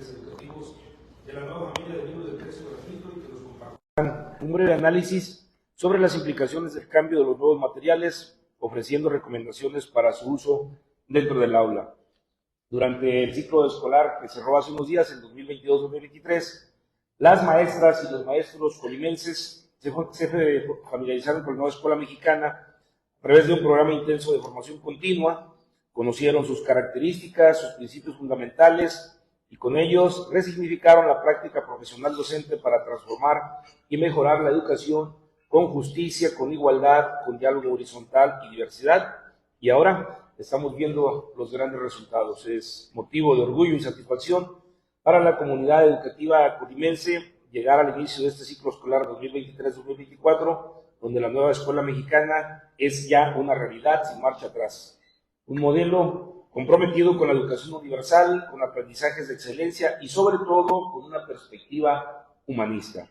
educativos de la nueva familia de libros de texto gratuito y que nos compartan un breve análisis sobre las implicaciones del cambio de los nuevos materiales, ofreciendo recomendaciones para su uso dentro del aula. Durante el ciclo escolar que cerró hace unos días, en 2022-2023, las maestras y los maestros colimenses se familiarizaron con la nueva escuela mexicana a través de un programa intenso de formación continua, conocieron sus características, sus principios fundamentales, y con ellos resignificaron la práctica profesional docente para transformar y mejorar la educación con justicia, con igualdad, con diálogo horizontal y diversidad. Y ahora estamos viendo los grandes resultados. Es motivo de orgullo y satisfacción para la comunidad educativa colimense llegar al inicio de este ciclo escolar 2023-2024, donde la nueva escuela mexicana es ya una realidad sin marcha atrás. Un modelo comprometido con la educación universal, con aprendizajes de excelencia y sobre todo con una perspectiva humanista.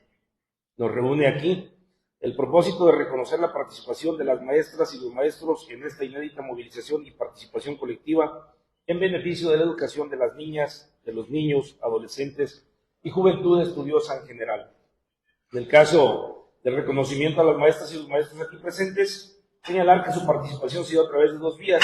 Nos reúne aquí el propósito de reconocer la participación de las maestras y los maestros en esta inédita movilización y participación colectiva en beneficio de la educación de las niñas, de los niños, adolescentes y juventud estudiosa en general. En el caso del reconocimiento a las maestras y los maestros aquí presentes, señalar que su participación se dio a través de dos vías.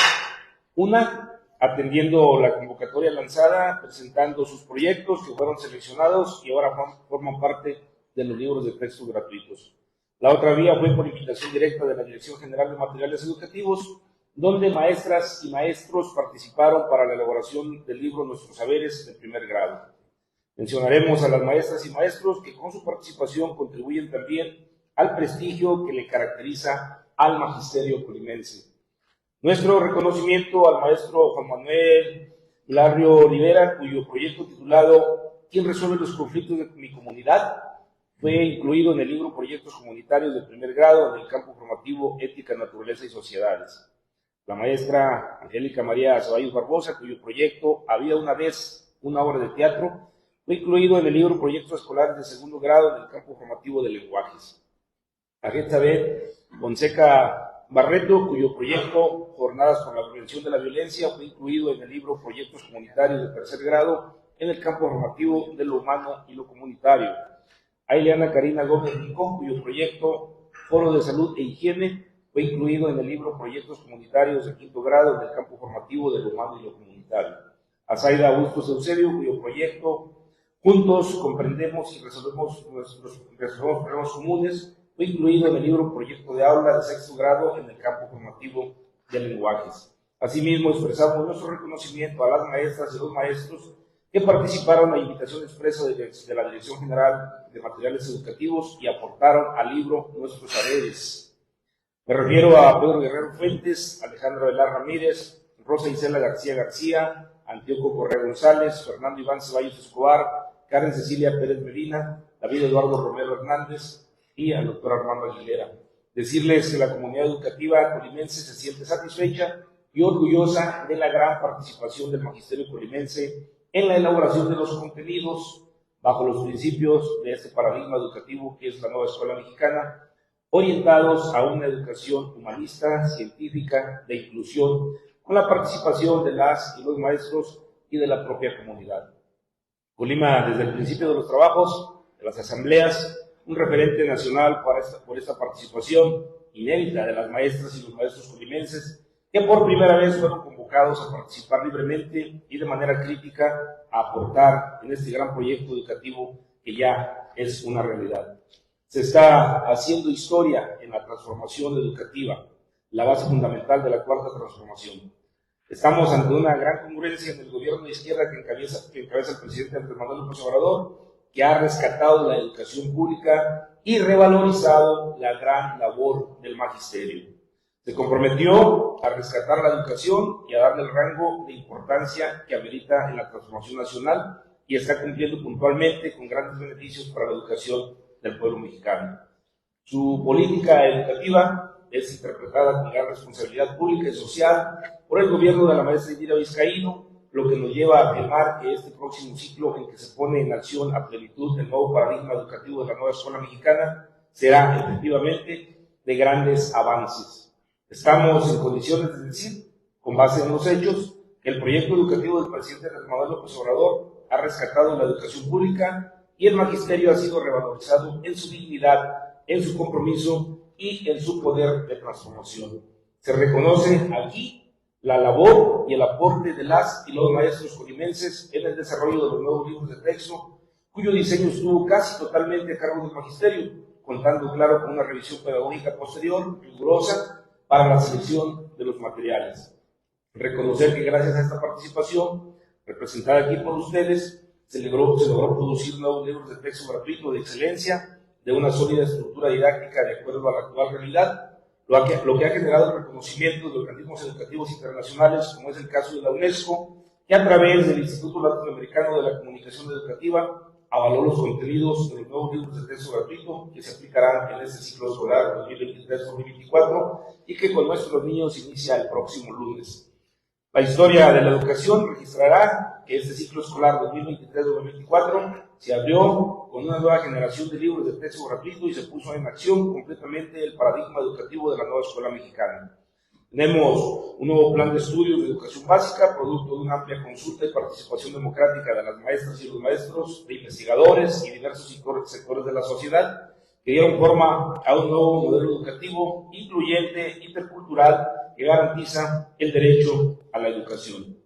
Una, atendiendo la convocatoria lanzada, presentando sus proyectos que fueron seleccionados y ahora forman parte de los libros de texto gratuitos. La otra vía fue por invitación directa de la Dirección General de Materiales Educativos, donde maestras y maestros participaron para la elaboración del libro Nuestros Saberes de primer grado. Mencionaremos a las maestras y maestros que con su participación contribuyen también al prestigio que le caracteriza al magisterio colimense. Nuestro reconocimiento al maestro Juan Manuel Larrio Rivera, cuyo proyecto titulado ¿Quién resuelve los conflictos de mi comunidad? Fue incluido en el libro Proyectos Comunitarios de primer grado en el campo formativo Ética, Naturaleza y Sociedades. La maestra Angélica María Ceballos Barbosa, cuyo proyecto Había una vez una obra de teatro, fue incluido en el libro Proyectos Escolares de segundo grado en el campo formativo de lenguajes. Elizabeth Fonseca Barreto, cuyo proyecto Jornadas por la Prevención de la Violencia fue incluido en el libro Proyectos Comunitarios de tercer grado en el campo formativo de lo humano y lo comunitario. A Ileana Karina Gómez Rincón, cuyo proyecto Foro de Salud e Higiene fue incluido en el libro Proyectos Comunitarios de quinto grado en el campo formativo de lo humano y lo comunitario. A Zaida Augusto Eusebio, cuyo proyecto Juntos comprendemos y resolvemos problemas comunes, fue incluido en el libro Proyecto de Aula de sexto grado en el campo formativo de lenguajes. Asimismo, expresamos nuestro reconocimiento a las maestras y los maestros que participaron en la invitación expresa de la Dirección General de Materiales Educativos y aportaron al libro Nuestros Saberes. Me refiero a Pedro Guerrero Fuentes, Alejandro Velar Ramírez, Rosa Isela García, Antíoco Correa González, Fernando Iván Ceballos Escobar, Karen Cecilia Pérez Medina, David Eduardo Romero Hernández y al doctor Armando Aguilera. Decirles que la comunidad educativa colimense se siente satisfecha y orgullosa de la gran participación del magisterio colimense en la elaboración de los contenidos bajo los principios de este paradigma educativo que es la nueva escuela mexicana, orientados a una educación humanista, científica, de inclusión, con la participación de las y los maestros y de la propia comunidad. Colima, desde el principio de los trabajos, de las asambleas, un referente nacional por esta participación inédita de las maestras y los maestros colimenses, que por primera vez fueron convocados a participar libremente y de manera crítica a aportar en este gran proyecto educativo que ya es una realidad. Se está haciendo historia en la transformación educativa, la base fundamental de la cuarta transformación. Estamos ante una gran congruencia en el gobierno de izquierda que encabeza el presidente Andrés Manuel López Obrador, que ha rescatado la educación pública y revalorizado la gran labor del magisterio. Se comprometió a rescatar la educación y a darle el rango de importancia que amerita en la transformación nacional y está cumpliendo puntualmente con grandes beneficios para la educación del pueblo mexicano. Su política educativa es interpretada con gran responsabilidad pública y social por el gobierno de la maestra Indira Vizcaíno, lo que nos lleva a afirmar que este próximo ciclo en que se pone en acción a plenitud el nuevo paradigma educativo de la nueva escuela mexicana será efectivamente de grandes avances. Estamos en condiciones de decir, con base en los hechos, que el proyecto educativo del presidente Andrés Manuel López Obrador ha rescatado la educación pública y el magisterio ha sido revalorizado en su dignidad, en su compromiso y en su poder de transformación. Se reconoce aquí la labor y el aporte de las y los maestros colimenses en el desarrollo de los nuevos libros de texto, cuyo diseño estuvo casi totalmente a cargo del magisterio, contando, claro, con una revisión pedagógica posterior, rigurosa, para la selección de los materiales. Reconocer que gracias a esta participación, representada aquí por ustedes, se logró producir nuevos libros de texto gratuito de excelencia, de una sólida estructura didáctica de acuerdo a la actual realidad, lo que ha generado el reconocimiento de organismos educativos internacionales, como es el caso de la UNESCO, que a través del Instituto Latinoamericano de la Comunicación Educativa avaló los contenidos de los nuevos libros de texto gratuito que se aplicarán en este ciclo escolar 2023-2024 y que con nuestros niños inicia el próximo lunes. La historia de la educación registrará que este ciclo escolar 2023-2024 se abrió con una nueva generación de libros de texto gratuito y se puso en acción completamente el paradigma educativo de la nueva escuela mexicana. Tenemos un nuevo plan de estudios de educación básica, producto de una amplia consulta y participación democrática de las maestras y los maestros, de investigadores y diversos sectores de la sociedad, que dieron forma a un nuevo modelo educativo incluyente, intercultural, que garantiza el derecho a la educación.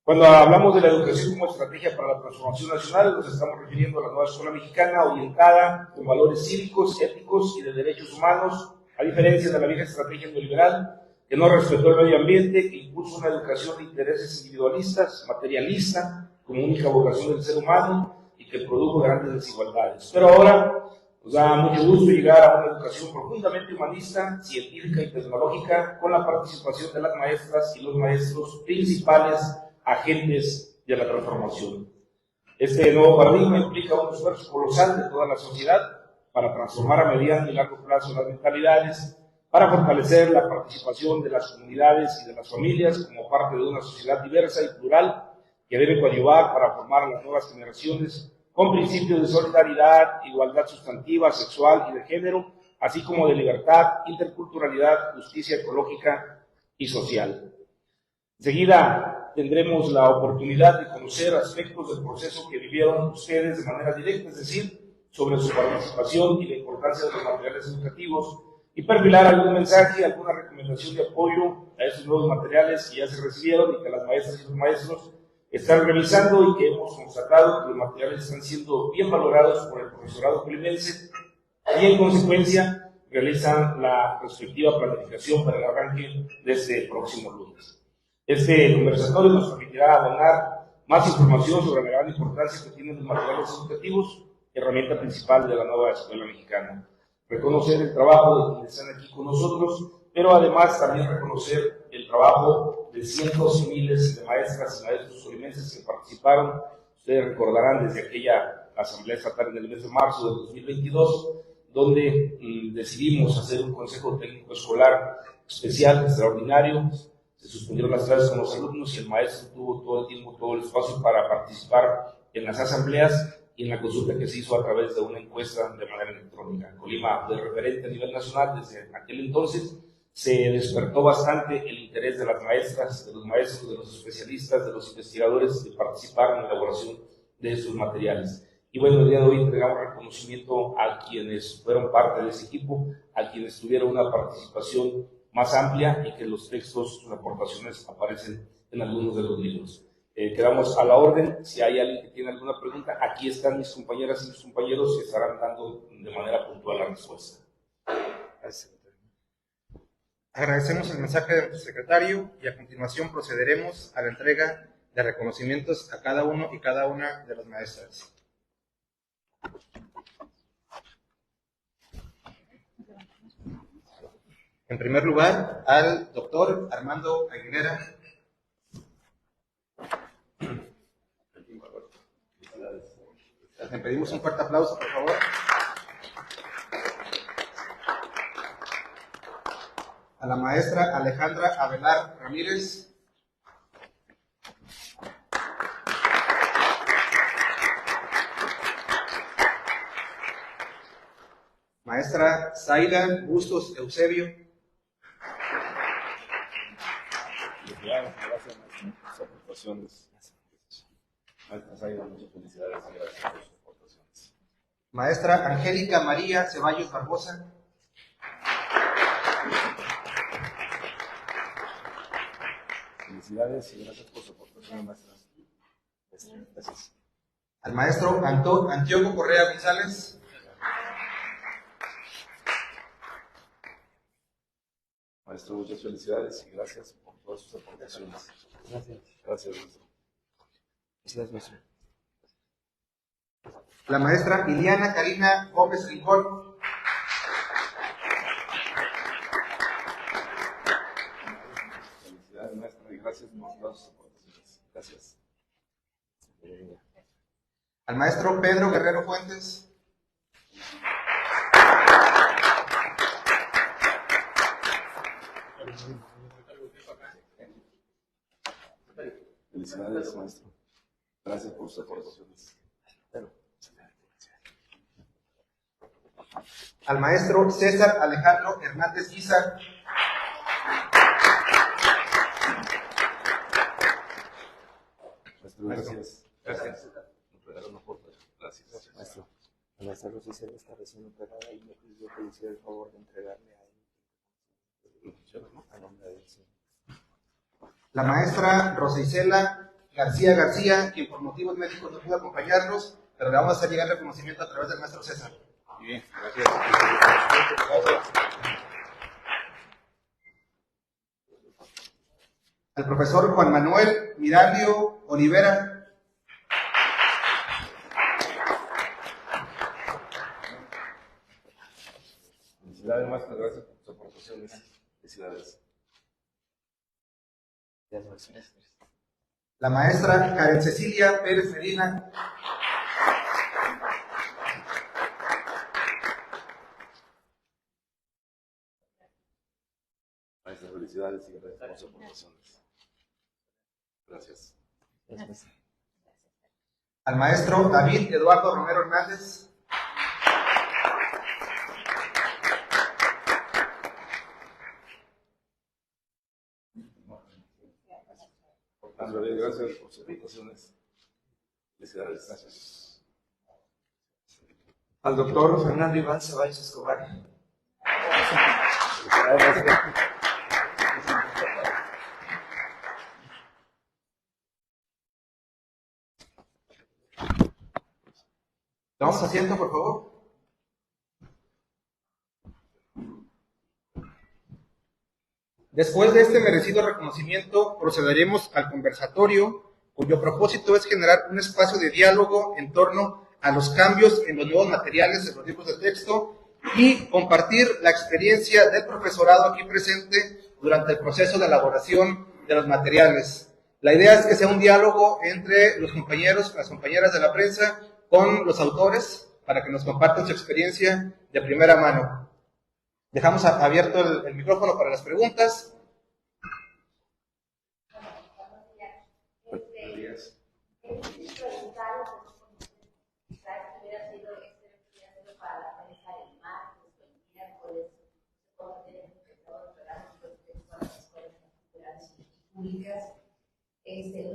Cuando hablamos de la educación como estrategia para la transformación nacional, nos estamos refiriendo a la nueva escuela mexicana orientada con valores cívicos, éticos y de derechos humanos, a diferencia de la vieja estrategia neoliberal, que no respetó el medio ambiente, que impuso una educación de intereses individualistas, materialista, como única vocación del ser humano, y que produjo grandes desigualdades. Pero ahora nos da mucho gusto llegar a una educación profundamente humanista, científica y tecnológica, con la participación de las maestras y los maestros principales agentes de la transformación. Este nuevo paradigma implica un esfuerzo colosal de toda la sociedad para transformar a mediano y largo plazo las mentalidades, para fortalecer la participación de las comunidades y de las familias como parte de una sociedad diversa y plural que debe coadyuvar para formar a las nuevas generaciones con principios de solidaridad, igualdad sustantiva, sexual y de género, así como de libertad, interculturalidad, justicia ecológica y social. Enseguida tendremos la oportunidad de conocer aspectos del proceso que vivieron ustedes de manera directa, es decir, sobre su participación y la importancia de los materiales educativos, y perfilar algún mensaje, alguna recomendación de apoyo a esos nuevos materiales que ya se recibieron y que las maestras y los maestros están revisando y que hemos constatado que los materiales están siendo bien valorados por el profesorado colimense y en consecuencia realizan la respectiva planificación para el arranque de este próximo lunes. Este conversatorio nos permitirá abonar más información sobre la gran importancia que tienen los materiales educativos, herramienta principal de la nueva escuela mexicana. Reconocer el trabajo de quienes están aquí con nosotros, pero además también reconocer el trabajo de cientos y miles de maestras y maestros colimenses que participaron. Ustedes recordarán desde aquella asamblea estatal en el mes de marzo de 2022, donde decidimos hacer un consejo técnico escolar especial, extraordinario. Se suspendieron las clases con los alumnos y el maestro tuvo todo el tiempo, todo el espacio para participar en las asambleas y en la consulta que se hizo a través de una encuesta de manera electrónica. Colima, de referente a nivel nacional, desde aquel entonces se despertó bastante el interés de las maestras, de los maestros, de los especialistas, de los investigadores de participar en la elaboración de estos materiales. Y bueno, el día de hoy entregamos reconocimiento a quienes fueron parte de ese equipo, a quienes tuvieron una participación más amplia y que los textos, sus aportaciones aparecen en algunos de los libros. Quedamos a la orden. Si hay alguien que tiene alguna pregunta, aquí están mis compañeras y mis compañeros que estarán dando de manera puntual la respuesta. Gracias. Agradecemos el mensaje del secretario y a continuación procederemos a la entrega de reconocimientos a cada uno y cada una de las maestras. En primer lugar, al doctor Armando Aguilera. Le pedimos un fuerte aplauso, por favor. A la maestra Alejandra Avelar Ramírez. Maestra Zaida Bustos Eusebio. Maestra Zayda, muchas felicidades y gracias por sus aportaciones. Maestra Angélica María Ceballos Barbosa. Felicidades y gracias por su aportación, maestra. Gracias. Al maestro Antíoco Correa González. Maestro, muchas felicidades y gracias por todas sus aportaciones. Gracias. Gracias, maestro. Gracias, maestro. La maestra Iliana Karina Gómez Rincón. Felicidades, maestra, y gracias por todas sus aportaciones. Gracias. Al maestro Pedro Guerrero Fuentes. Felicidades, maestro. Gracias por sus aportaciones. Al maestro César Alejandro Hernández Guizar. Maestro, gracias. Gracias. Nos regaló una foto. Gracias. Maestro, la maestra Rosicela está recién operada y me pidió que le hiciera el favor de entregarle a él. A nombre de él, sí. La maestra Rosa Isela García, quien por motivos médicos no pudo acompañarnos, pero le vamos a hacer llegar el reconocimiento a través del maestro César. Muy bien, gracias. Al profesor Juan Manuel Miralio Olivera. Felicidades, maestro. Gracias por sus aportaciones. Felicidades. Gracias, maestro. La maestra Karen Cecilia Pérez Medina. Maestra, felicidades y gracias por sus aportaciones. Gracias. Gracias, maestro. Al maestro David Eduardo Romero Hernández. Maestro, gracias por sus aportaciones. Felicidades. Gracias. Al doctor Fernando Iván Ceballos Escobar. Tomamos asiento, por favor. Después de este merecido reconocimiento, procederemos al conversatorio, cuyo propósito es generar un espacio de diálogo en torno a los cambios en los nuevos materiales de los libros de texto y compartir la experiencia del profesorado aquí presente durante el proceso de elaboración de los materiales. La idea es que sea un diálogo entre los compañeros, las compañeras de la prensa, con los autores, para que nos compartan su experiencia de primera mano. Dejamos abierto el micrófono para las preguntas.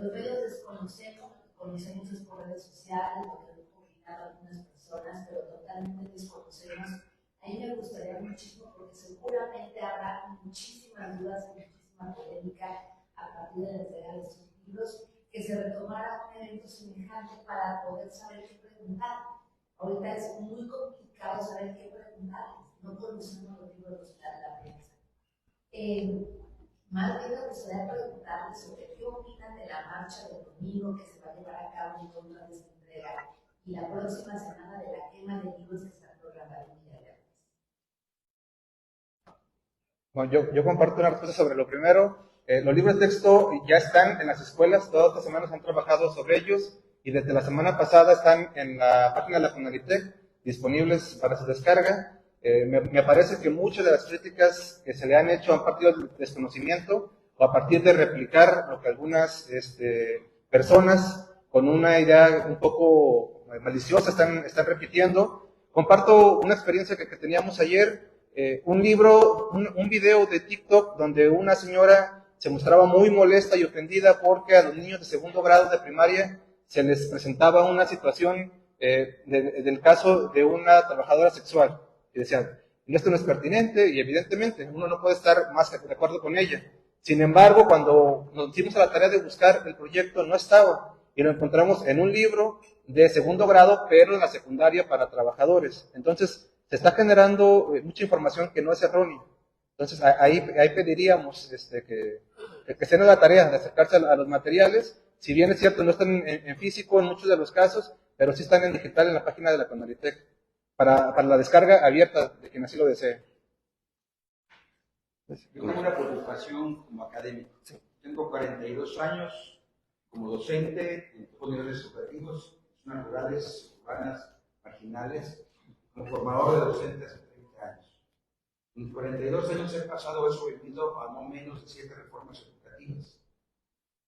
Los medios desconocemos, conocemos es por redes sociales, lo que han publicado algunas personas, pero totalmente desconocemos. A mí me gustaría muchísimo, porque seguramente habrá muchísimas dudas, muchísima polémica a partir de la entrega de estos libros, que se retomara un evento semejante para poder saber qué preguntar. Ahorita es muy complicado saber qué preguntar, no conocemos los libros de la prensa. Más bien me gustaría preguntarles sobre qué opinan de la marcha del domingo que se va a llevar a cabo en contra de esta entrega y la próxima semana de la quema de libros que está programada en Villaverde. Bueno, yo comparto una respuesta sobre lo primero. Los libros de texto ya están en las escuelas, todas estas semanas han trabajado sobre ellos y desde la semana pasada están en la página de la Conalitec disponibles para su descarga. Me parece que muchas de las críticas que se le han hecho han partido del desconocimiento o a partir de replicar lo que algunas personas con una idea un poco maliciosa están repitiendo. Comparto una experiencia que teníamos ayer, un video de TikTok donde una señora se mostraba muy molesta y ofendida porque a los niños de segundo grado de primaria se les presentaba una situación del caso de una trabajadora sexual, y decían, esto no es pertinente, y evidentemente uno no puede estar más que de acuerdo con ella. Sin embargo, cuando nos dimos a la tarea de buscar el proyecto, no estaba, y lo encontramos en un libro de segundo grado, pero en la secundaria para trabajadores. Entonces, se está generando mucha información que no es errónea. Entonces, ahí pediríamos que se nos la tarea de acercarse a los materiales. Si bien es cierto, no están en físico en muchos de los casos, pero sí están en digital en la página de la Conalitec, para la descarga abierta de quien así lo desee. Yo tengo una preocupación como académico. Tengo 42 años como docente en todos los niveles educativos, zonas rurales, urbanas, marginales, como formador de docentes hace 30 años. En 42 años he pasado eso vivido a no menos de 7 reformas educativas.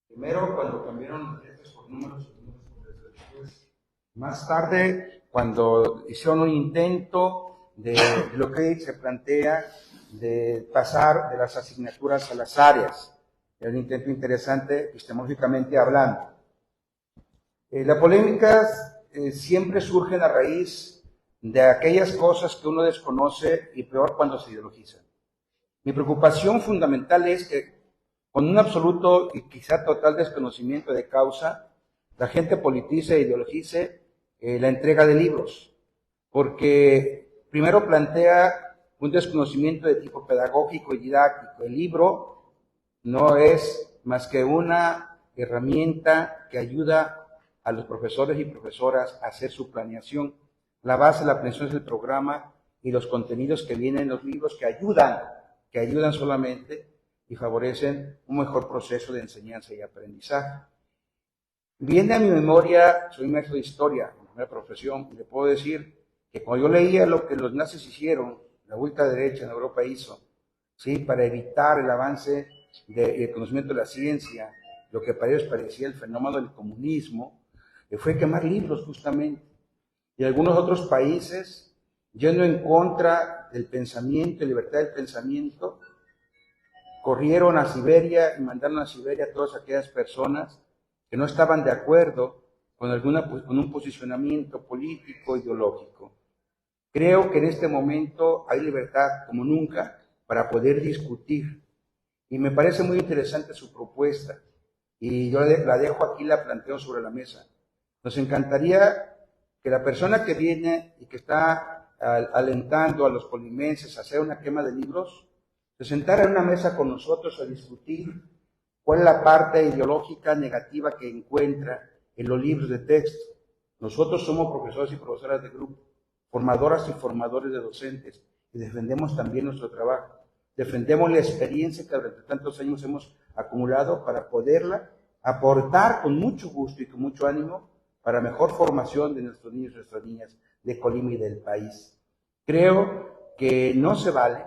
Primero, cuando cambiaron las letras por números y números por letras después. Más tarde, cuando hicieron un intento de lo que se plantea de pasar de las asignaturas a las áreas. Es un intento interesante epistemológicamente hablando. Las polémicas siempre surgen a raíz de aquellas cosas que uno desconoce y peor cuando se ideologizan. Mi preocupación fundamental es que con un absoluto y quizá total desconocimiento de causa, la gente politice e ideologice la entrega de libros, porque primero plantea un desconocimiento de tipo pedagógico y didáctico. El libro no es más que una herramienta que ayuda a los profesores y profesoras a hacer su planeación. La base de la planeación es el programa y los contenidos que vienen en los libros que ayudan solamente y favorecen un mejor proceso de enseñanza y aprendizaje. Viene a mi memoria, soy maestro de historia, en primera profesión, y le puedo decir que cuando yo leía lo que los nazis hicieron, la ultraderecha en Europa hizo, ¿sí?, para evitar el avance del conocimiento de la ciencia, lo que para ellos parecía el fenómeno del comunismo, fue quemar libros justamente. Y algunos otros países, yendo en contra del pensamiento, libertad del pensamiento, corrieron a Siberia y mandaron a Siberia a todas aquellas personas que no estaban de acuerdo con un posicionamiento político, ideológico. Creo que en este momento hay libertad como nunca para poder discutir. Y me parece muy interesante su propuesta. Y yo la dejo aquí, la planteo sobre la mesa. Nos encantaría que la persona que viene y que está alentando a los colimenses a hacer una quema de libros, se sentara en una mesa con nosotros a discutir cuál es la parte ideológica negativa que encuentra en los libros de texto. Nosotros somos profesores y profesoras de grupo, formadoras y formadores de docentes, y defendemos también nuestro trabajo. Defendemos la experiencia que durante tantos años hemos acumulado para poderla aportar con mucho gusto y con mucho ánimo para mejor formación de nuestros niños y nuestras niñas de Colima y del país. Creo que no se vale,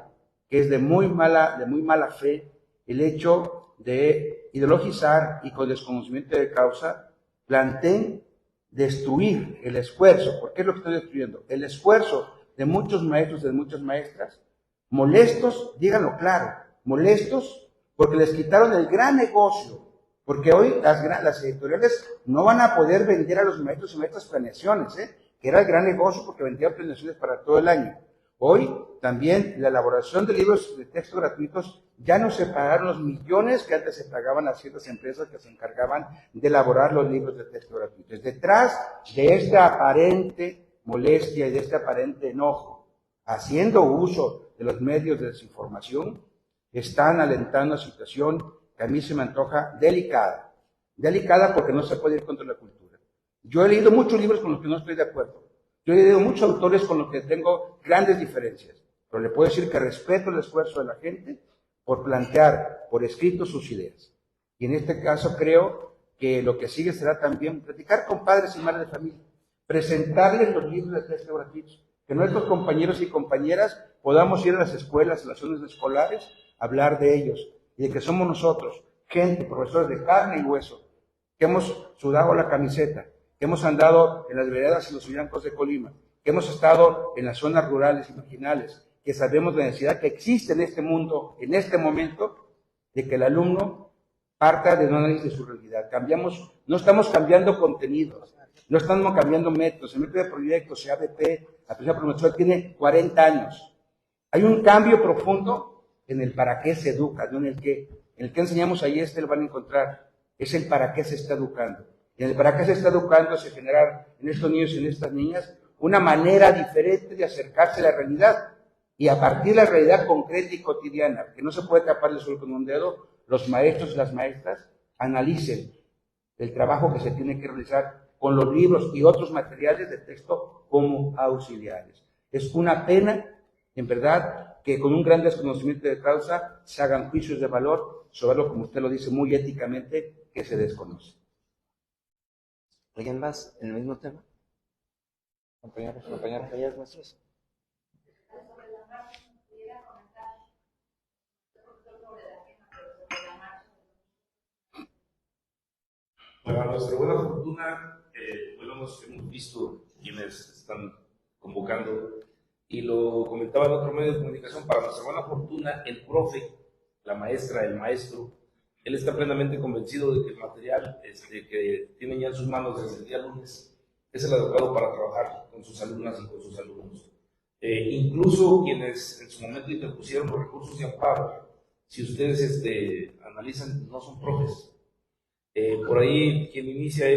que es de muy mala fe el hecho de ideologizar y con desconocimiento de causa planteen destruir el esfuerzo. ¿Por qué es lo que estoy destruyendo? El esfuerzo de muchos maestros y de muchas maestras, molestos, díganlo claro, molestos porque les quitaron el gran negocio, porque hoy las editoriales no van a poder vender a los maestros y maestras planeaciones, que era el gran negocio porque vendían planeaciones para todo el año. Hoy también la elaboración de libros de texto gratuitos ya no se pagaron los millones que antes se pagaban a ciertas empresas que se encargaban de elaborar los libros de texto gratuitos. Detrás de esta aparente molestia y de este aparente enojo, haciendo uso de los medios de desinformación, están alentando una situación que a mí se me antoja delicada. Delicada porque no se puede ir contra la cultura. Yo he leído muchos libros con los que no estoy de acuerdo. Yo he leído muchos autores con los que tengo grandes diferencias, pero le puedo decir que respeto el esfuerzo de la gente por plantear por escrito sus ideas. Y en este caso creo que lo que sigue será también platicar con padres y madres de familia, presentarles los libros de texto gratuitos, que nuestros compañeros y compañeras podamos ir a las escuelas, a las zonas escolares, a hablar de ellos, y de que somos nosotros, gente, profesores de carne y hueso, que hemos sudado la camiseta, que hemos andado en las veredas y los villancos de Colima, que hemos estado en las zonas rurales y marginales, que sabemos la necesidad que existe en este mundo, en este momento, de que el alumno parta de un análisis de su realidad. No estamos cambiando contenidos, no estamos cambiando métodos. El método de proyectos, ABP, atención promocional, tiene 40 años. Hay un cambio profundo en el para qué se educa, no en el qué. En el que enseñamos ahí lo van a encontrar. Es el para qué se está educando. Y en el para qué se está educando se generar en estos niños y en estas niñas una manera diferente de acercarse a la realidad. Y a partir de la realidad concreta y cotidiana, que no se puede taparle solo con un dedo, los maestros y las maestras analicen el trabajo que se tiene que realizar con los libros y otros materiales de texto como auxiliares. Es una pena, en verdad, que con un gran desconocimiento de causa se hagan juicios de valor sobre lo, como usted lo dice muy éticamente, que se desconoce. ¿Alguien más en el mismo tema? Compañeros nuestros. Para nuestra buena fortuna, hemos visto quienes están convocando, y lo comentaba en otro medio de comunicación, para nuestra buena fortuna, el profe, la maestra, el maestro, él está plenamente convencido de que el material que tienen ya en sus manos desde el día lunes es el adecuado para trabajar con sus alumnas y con sus alumnos. Incluso quienes en su momento interpusieron los recursos de amparo, si ustedes analizan, no son profes. Por ahí quien inicia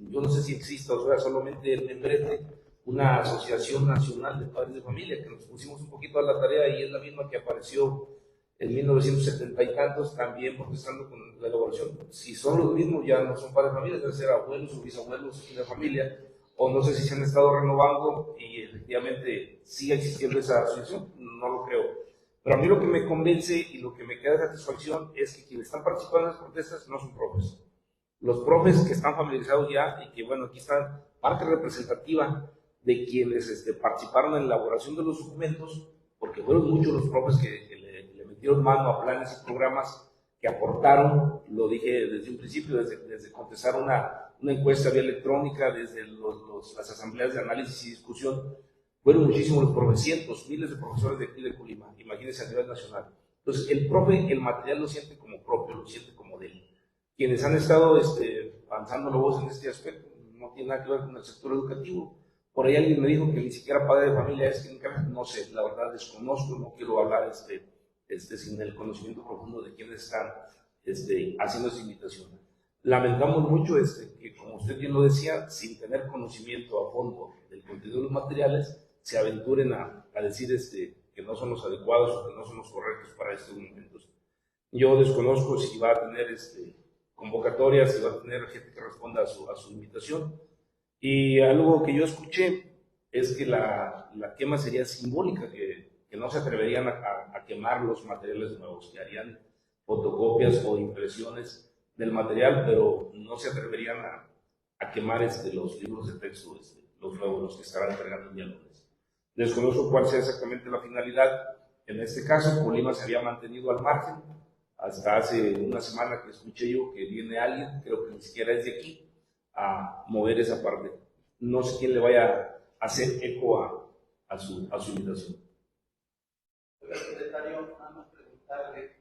yo no sé si exista o sea solamente el membrete, una asociación nacional de padres de familia, que nos pusimos un poquito a la tarea y es la misma que apareció en 1970 y tantos, también protestando con la elaboración. Si son los mismos, ya no son padres de familia, deben ser abuelos o bisabuelos de familia, o no sé si se han estado renovando y efectivamente sigue existiendo esa asociación, no lo creo. Pero a mí lo que me convence y lo que me queda de satisfacción es que quienes están participando en las protestas no son profes. Los profes que están familiarizados ya y que, bueno, aquí está parte representativa de quienes participaron en la elaboración de los documentos, porque fueron muchos los profes que le metieron mano a planes y programas que aportaron, lo dije desde un principio, desde contestar una encuesta vía electrónica, desde las asambleas de análisis y discusión. Fueron muchísimos los profes, cientos, miles de profesores de aquí de Colima, imagínense a nivel nacional. Entonces, el profe, el material lo siente como propio, lo siente como de él. Quienes han estado avanzando la voz en este aspecto no tiene nada que ver con el sector educativo. Por ahí alguien me dijo que ni siquiera padre de familia es, no sé, la verdad desconozco, no quiero hablar sin el conocimiento profundo de quienes están haciendo esa invitación. Lamentamos mucho que, como usted bien lo decía, sin tener conocimiento a fondo del contenido de los materiales, se aventuren a decir que no son los adecuados o que no son los correctos para estos momentos. Yo desconozco si va a tener convocatorias, si va a tener gente que responda a su invitación. Y algo que yo escuché es que la quema sería simbólica, que no se atreverían a quemar los materiales nuevos, que harían fotocopias o impresiones del material, pero no se atreverían a quemar los libros de texto, los nuevos, los que estarán entregando el día lunes. Desconozco cuál sea exactamente la finalidad. En este caso, Colima se había mantenido al margen. Hasta hace una semana que escuché yo que viene alguien, creo que ni siquiera es de aquí, a mover esa parte. No sé quién le vaya a hacer eco a su invitación. Oiga, secretario, nada más preguntarle,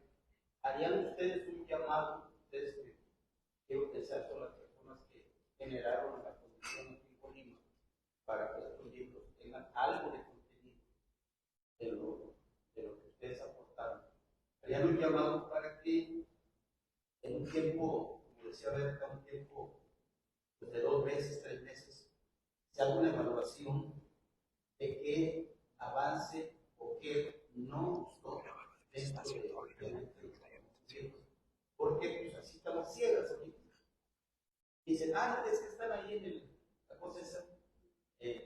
¿harían ustedes un llamado? Ustedes quiero pensar son las personas que generaron la condición aquí en Colima para que estos libros tengan algo de contenido de lo que ustedes aportaron. ¿Harían un llamado para que en un tiempo, como decía Berta, un tiempo de 2 meses, 3 meses, se haga una evaluación de qué avance o qué no gustó dentro de porque pues así estamos ciegas ahorita. Dicen, es que están ahí en la cosa esa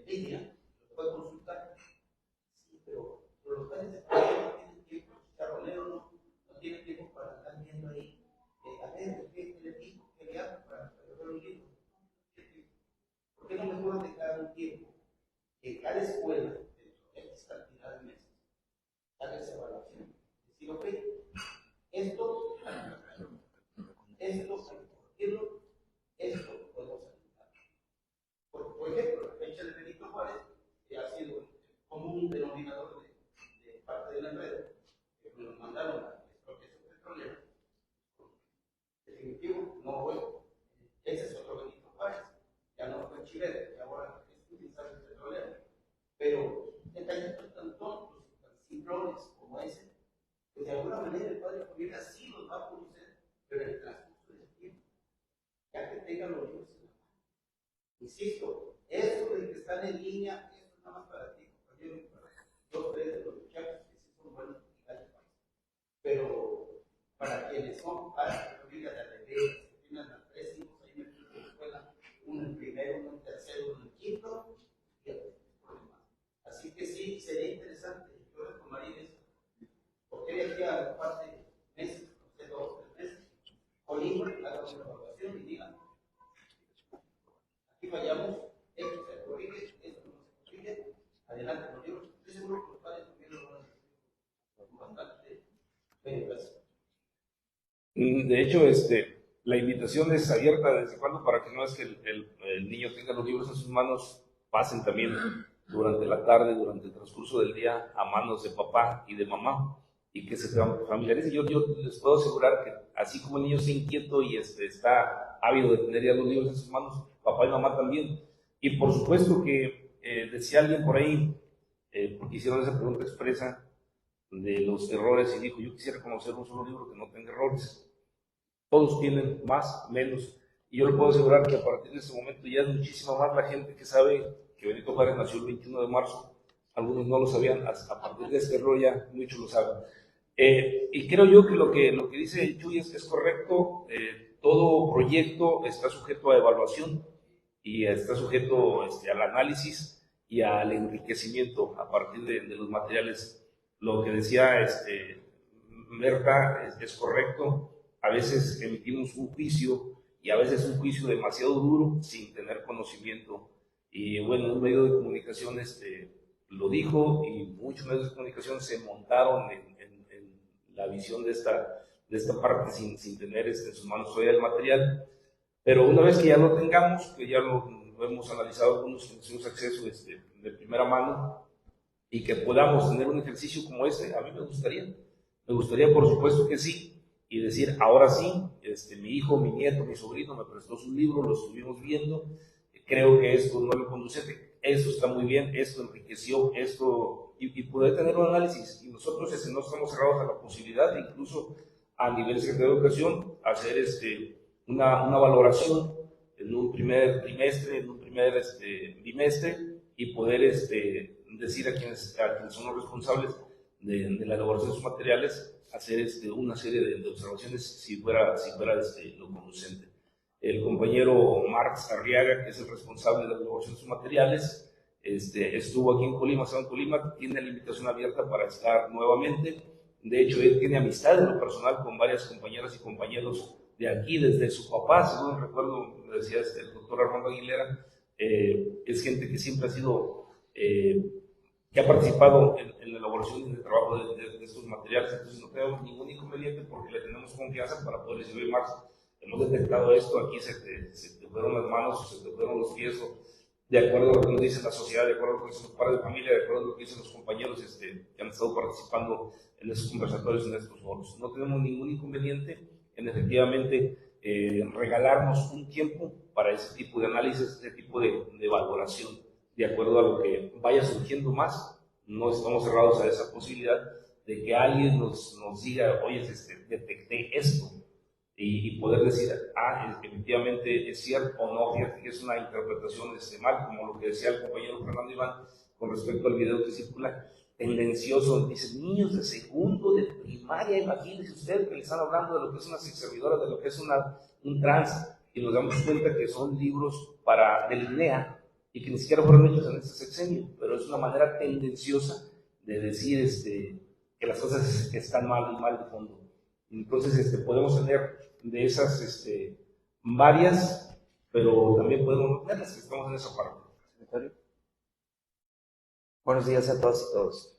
línea, lo puede consultar. Sí, pero los padres de familia no tienen tiempo, el charronero no tiene tiempo para estar viendo ahí. A ver, ¿qué le digo? ¿Qué le hago para ver un libro? ¿Por qué no mejor dejar un tiempo que cada escuela, de X cantidad de meses, haga esa evaluación? Decir, ok, esto podemos ayudar. Por ejemplo, la fecha de Benito Juárez, que ha sido como un denominador de parte del enredo, que nos mandaron a la expropiación petrolera. pero detallitos tan tontos, tan simplones como ese, pues de alguna manera el padre familia sí los va a conocer, pero en el transcurso del tiempo, ya que tengan los libros en la mano. Insisto, esto de que están en línea, eso es nada más para ti, compañero, y para dos, tres de los muchachos que sí son buenos y tal país. Pero para quienes son padres de familia de revés, que tienen a 3 hijos ahí metidos en la escuela, uno en primero, uno en tercero, uno en quinto, fíjate, problemas. Así que sí, sería interesante, yo retomaría eso. Porque de aquí a parte de meses, no sé, 2 o 3 meses, Colima haga una evaluación y digan, aquí fallamos, esto se corrige, esto no se corrige, adelante con los libros. Estoy seguro que los padres también lo van a hacer con bastante beneficio. De hecho, la invitación es abierta desde cuando para que no es que el niño tenga los libros en sus manos, pasen también durante la tarde, durante el transcurso del día, a manos de papá y de mamá, y que se familiaricen. Yo les puedo asegurar que así como el niño está inquieto y está ávido de tener ya los libros en sus manos, papá y mamá también. Y por supuesto que decía alguien por ahí, porque hicieron esa pregunta expresa de los errores, y dijo, yo quisiera conocer un solo libro que no tenga errores. Todos tienen más, menos, y yo le puedo asegurar que a partir de este momento ya es muchísima más la gente que sabe que Benito Juárez nació el 21 de marzo. Algunos no lo sabían, a partir de este error ya muchos lo saben. Y creo yo que lo que dice Chuy es correcto. Todo proyecto está sujeto a evaluación y está sujeto al análisis y al enriquecimiento a partir de los materiales. Lo que decía Berta es correcto. A veces emitimos un juicio y a veces un juicio demasiado duro sin tener conocimiento. Y bueno, un medio de comunicación lo dijo, y muchos medios de comunicación se montaron en la visión de esta parte sin tener en sus manos todavía el material. Pero una vez que ya lo tengamos, que ya lo hemos analizado algunos que tenemos acceso de primera mano, y que podamos tener un ejercicio como este, a mí me gustaría por supuesto que sí, y decir, ahora sí, mi hijo, mi nieto, mi sobrino me prestó su libro, lo estuvimos viendo, creo que esto no lo conduce, esto está muy bien, esto enriqueció, esto, y poder tener un análisis, y nosotros no estamos cerrados a la posibilidad de incluso a nivel secretario de Educación hacer una valoración en un primer trimestre, en un primer bimestre, y poder decir a quienes son los responsables de la elaboración de sus materiales, hacer una serie de observaciones si fuera lo conducente. El compañero Marx Arriaga, que es el responsable de la elaboración de sus materiales, estuvo aquí en Colima, estaba en Colima, tiene la invitación abierta para estar nuevamente. De hecho, él tiene amistad en lo personal con varias compañeras y compañeros de aquí, desde su papá, según recuerdo, me decía el doctor Armando Aguilera, es gente que siempre ha sido, que ha participado en la elaboración y en el trabajo de estos materiales. Entonces no tenemos ningún inconveniente porque le tenemos confianza para poder decir, Max, hemos detectado esto, aquí se te fueron las manos, se te fueron los pies, de acuerdo a lo que nos dice la sociedad, de acuerdo a lo que dicen los padres de familia, de acuerdo a lo que dicen los compañeros que han estado participando en estos conversatorios, en estos foros. No tenemos ningún inconveniente en efectivamente regalarnos un tiempo para ese tipo de análisis, ese tipo de valoración, de acuerdo a lo que vaya surgiendo más. No estamos cerrados a esa posibilidad de que alguien nos diga, oye, detecté esto, y poder decir, efectivamente es cierto o no, fíjate que es una interpretación mal, como lo que decía el compañero Fernando Iván con respecto al video que circula, tendencioso. Dice, niños de segundo, de primaria, imagínense usted que le están hablando de lo que es una sexservidora, de lo que es un trans, y nos damos cuenta que son libros del INEA y que ni siquiera fueron hechos en este sexenio, pero es una manera tendenciosa de decir que las cosas están mal y mal de fondo. Entonces podemos tener de esas varias, pero también podemos verlas que estamos en esa parte. Secretario. Buenos días a todos y todos.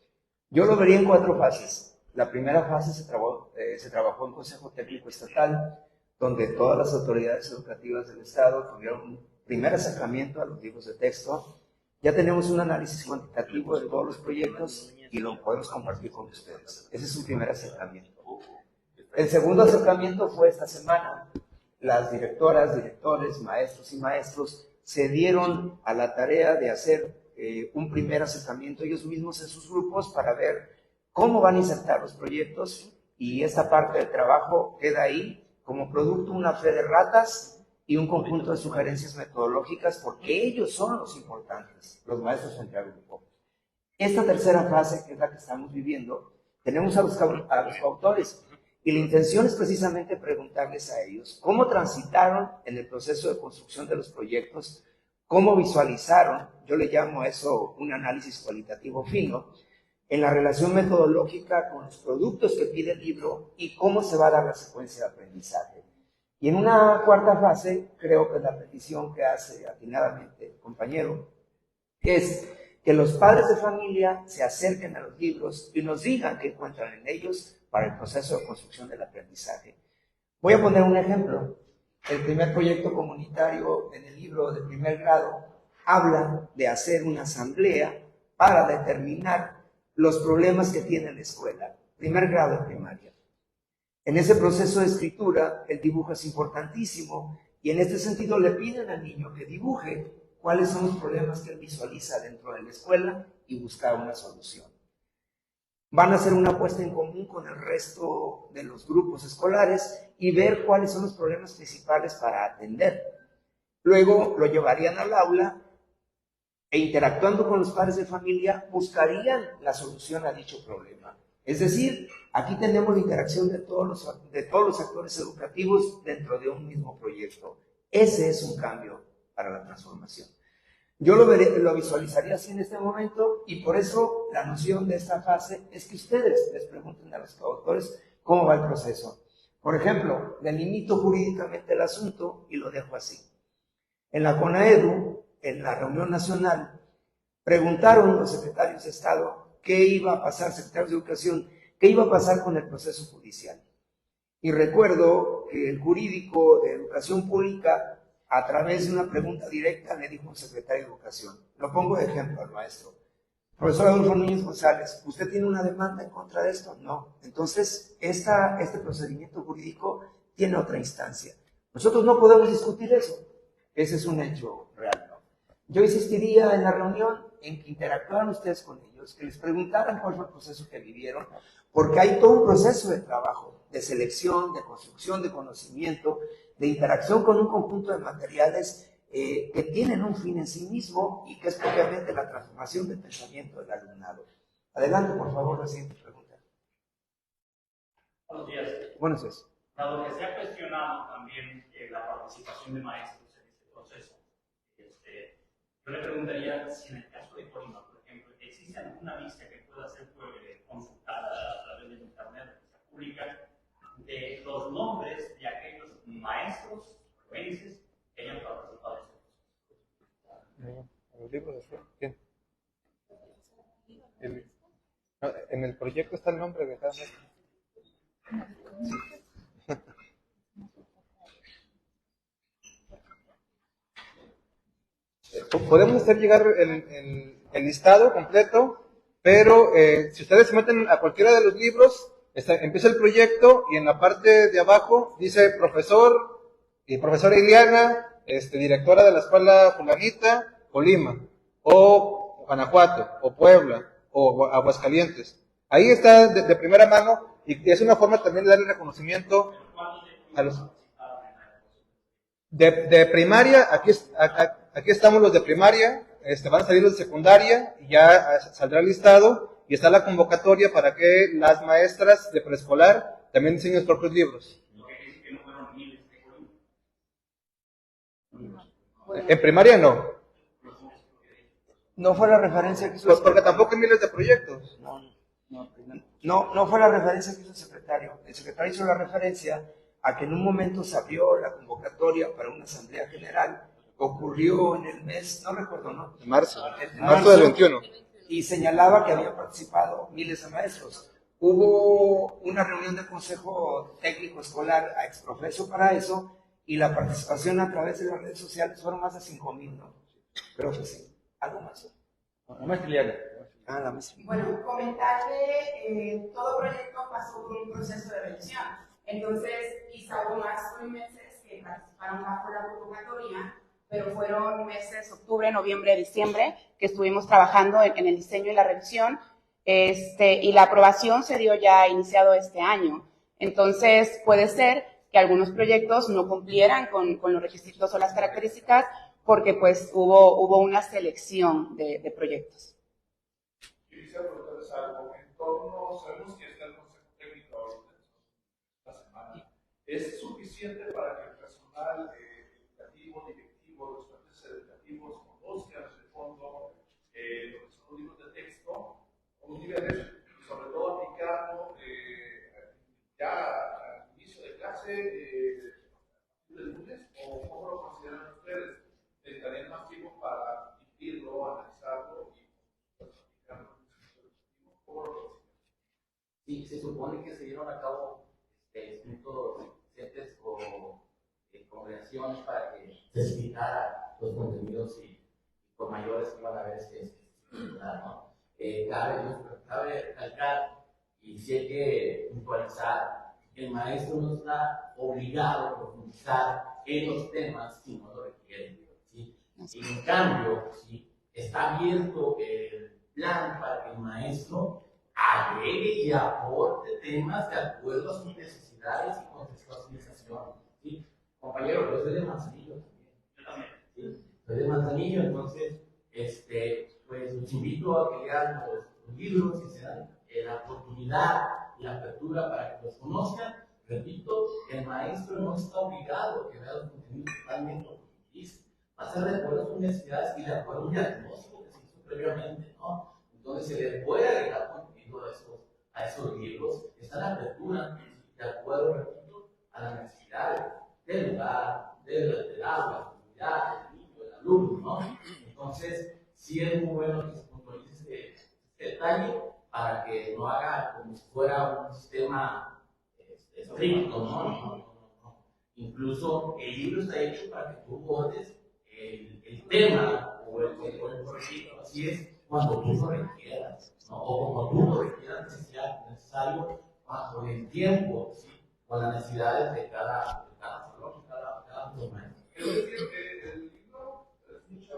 Yo lo vería en 4 fases. La primera fase se trabajó en Consejo Técnico Estatal, donde todas las autoridades educativas del Estado tuvieron un primer acercamiento a los libros de texto. Ya tenemos un análisis cuantitativo de todos los proyectos y lo podemos compartir con ustedes. Ese es un primer acercamiento. El segundo acercamiento fue esta semana. Las directoras, directores, maestros y maestros se dieron a la tarea de hacer un primer acercamiento ellos mismos en sus grupos para ver cómo van a insertar los proyectos, y esta parte del trabajo queda ahí como producto una fe de ratas y un conjunto de sugerencias metodológicas, porque ellos son los importantes, los maestros frente al grupo. Esta tercera fase, que es la que estamos viviendo, tenemos a los coautores, y la intención es precisamente preguntarles a ellos cómo transitaron en el proceso de construcción de los proyectos, cómo visualizaron, yo le llamo a eso un análisis cualitativo fino, en la relación metodológica con los productos que pide el libro y cómo se va a dar la secuencia de aprendizaje. Y en una cuarta fase, creo que la petición que hace atinadamente el compañero es que los padres de familia se acerquen a los libros y nos digan qué encuentran en ellos para el proceso de construcción del aprendizaje. Voy a poner un ejemplo. El primer proyecto comunitario en el libro de primer grado habla de hacer una asamblea para determinar los problemas que tiene la escuela, primer grado de primaria. En ese proceso de escritura, el dibujo es importantísimo, y en este sentido le piden al niño que dibuje cuáles son los problemas que él visualiza dentro de la escuela y buscar una solución. Van a hacer una apuesta en común con el resto de los grupos escolares y ver cuáles son los problemas principales para atender. Luego lo llevarían al aula e, interactuando con los padres de familia, buscarían la solución a dicho problema. Es decir, aquí tenemos la interacción de todos los actores educativos dentro de un mismo proyecto. Ese es un cambio para la transformación. Yo lo visualizaría así en este momento, y por eso la noción de esta fase es que ustedes les pregunten a los coautores cómo va el proceso. Por ejemplo, delimito jurídicamente el asunto y lo dejo así. En la CONAEDU, en la reunión nacional, preguntaron los secretarios de Estado qué iba a pasar, secretarios de Educación, qué iba a pasar con el proceso judicial. Y recuerdo que el jurídico de Educación Pública, a través de una pregunta directa, le dijo al secretario de Educación, lo pongo de ejemplo al maestro: profesor Adolfo Núñez González, ¿usted tiene una demanda en contra de esto? No. Entonces, este procedimiento jurídico tiene otra instancia. Nosotros no podemos discutir eso. Ese es un hecho real, ¿no? Yo insistiría en la reunión en que interactuaran ustedes con ellos, que les preguntaran cuál fue el proceso que vivieron, porque hay todo un proceso de trabajo, de selección, de construcción de conocimiento, de interacción con un conjunto de materiales que tienen un fin en sí mismo, y que es propiamente la transformación del pensamiento del alumnado. Adelante, por favor, la siguiente pregunta. Buenos días. Buenos días. Dado que se ha cuestionado también la participación de maestros en este proceso, yo le preguntaría si en el caso de Colima, por ejemplo, ¿existe alguna vista que pueda ser consultada a través del internet, que sea pública, de los nombres de aquellos maestros forenses que hayan participado en este proceso? ¿Los libros de quién? En el proyecto está el nombre de cada maestro. Podemos hacer llegar el listado completo, pero si ustedes se meten a cualquiera de los libros, empieza el proyecto y en la parte de abajo dice profesor y profesora Iliana, directora de la escuela fulanita, Colima, o Guanajuato, o Puebla, o Aguascalientes. Ahí está de primera mano, y es una forma también de darle reconocimiento a los de primaria. Aquí estamos los de primaria, van a salir los de secundaria y ya saldrá el listado, y está la convocatoria para que las maestras de preescolar también diseñen sus propios libros. En primaria no. No fue la referencia que hizo Porque tampoco hay miles de proyectos. No fue la referencia que hizo el secretario. El secretario hizo la referencia a que en un momento se abrió la convocatoria para una asamblea general. Ocurrió en el mes, no recuerdo, ¿no? En marzo del 21. Y señalaba que habían participado miles de maestros. Hubo una reunión del Consejo Técnico Escolar a exprofeso para eso, y la participación a través de las redes sociales fueron más de 5,000, ¿no? Creo que sí. ¿Algo más? La maestra Iliana. La maestra. Bueno, comentar que todo proyecto pasó por un proceso de revisión. Entonces, quizá hubo más meses que participaron bajo la convocatoria, pero fueron meses, octubre, noviembre, diciembre, que estuvimos trabajando en el diseño y la revisión, y la aprobación se dio ya iniciado este año. Entonces, puede ser que algunos proyectos no cumplieran con los requisitos o las características, porque pues hubo una selección de proyectos. Quisiera preguntarles algo. En torno, sabemos que está el Consejo Técnico ahorita, esta semana. ¿Es suficiente para que el personal educativo, directivo, los procesos educativos conozcan de fondo lo que son los libros de texto, los niveles, y sobre todo aplicarlo ya al inicio de clase del lunes, o cómo lo consideran ustedes? ¿Estarían más tiempo para vivirlo, analizarlo y aplicarlo? ¿Cómo lo consideran? Sí, se supone que se dieron a cabo estudios o congregaciones para que se explicara los contenidos y por mayores que van a ver ¿no? Cabe recalcar y sí hay que puntualizar, el maestro no está obligado a profundizar en los temas si no lo requiere, ¿sí? En cambio, ¿sí? Está abierto el plan para que el maestro agregue y aporte temas de acuerdo a sus necesidades y contextualización, ¿sí? Compañero, yo soy de Manzanillo también. Yo también. ¿Sí? Soy de Manzanillo, entonces, pues los invito a que lean los libros y se dan la oportunidad y la apertura para que los conozcan. Repito, el maestro no está obligado a que vea los contenidos totalmente lo que dice. Va a ser de acuerdo a sus necesidades y de acuerdo a un diagnóstico que se hizo previamente, ¿no? Entonces se le puede agregar contenido a esos libros. Está la apertura de acuerdo, repito, a las necesidades del lugar, del agua, la comunidad, del niño, del alumno, ¿no? Entonces, sí es muy bueno que se puntualice este detalle para que no haga como si fuera un sistema estricto, ¿no? Incluso el libro está hecho para que tú votes el tema o el proyecto, así es, cuando tú lo requieras, ¿no? O como tú lo requieras necesario bajo el tiempo, ¿sí? Con las necesidades de cada salón, cada momento. Es decir, el libro es mucho